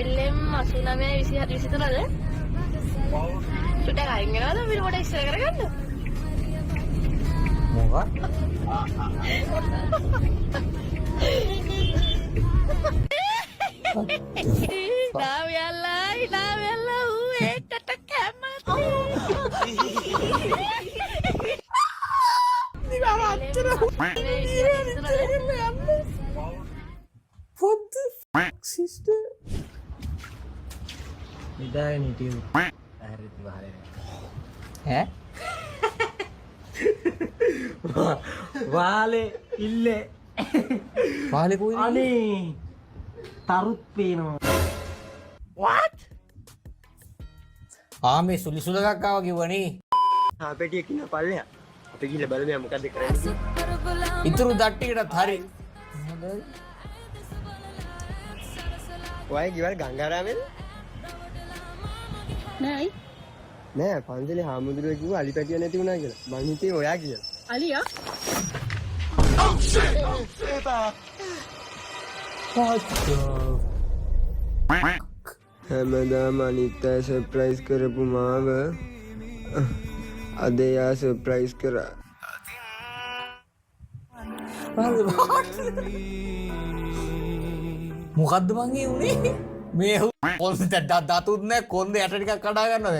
LM 89 23ද? සුටක් අයින් වෙනවද අපිට පොඩ ඉස්සර කරගන්න? මොකක්? නාවෙල්ලා ඌ ඒකට කැමති. What the fuck, sister? ඉදාගෙන හිටියු. හරිද වහලේ. ඈ? වාලේ ඉල්ලේ. වාලේ කොයිද? අනේ. තරුත් පේනවා. What? මේ සුලිසුලකක් ආවා කිව්වනේ. පෙටිය කින පල්ලෙය. අපි ගිහලා බලමු මොකද්ද කරන්නේ. ඉතුරු දට්ටිකටත් හරි. ඔය ගිවල් ගංගාරාමෙද? නෑ. නෑ පන්සලේ හාමුදුරුවෝ කිව්වා අලි පැටිය නැති වුණා කියලා. මං හිතුවේ ඔයා කියලා. අලියා? හැමදාම අනිත්තා සර්ප්‍රයිස් කරපු මාව අද එයා සර්ප්‍රයිස් කරා. මොකද්ද මං ඒ උනේ? මේ කොන්ද දතුත් නෑ කොන්ද යට ටිකක් කඩා ගන්නවද?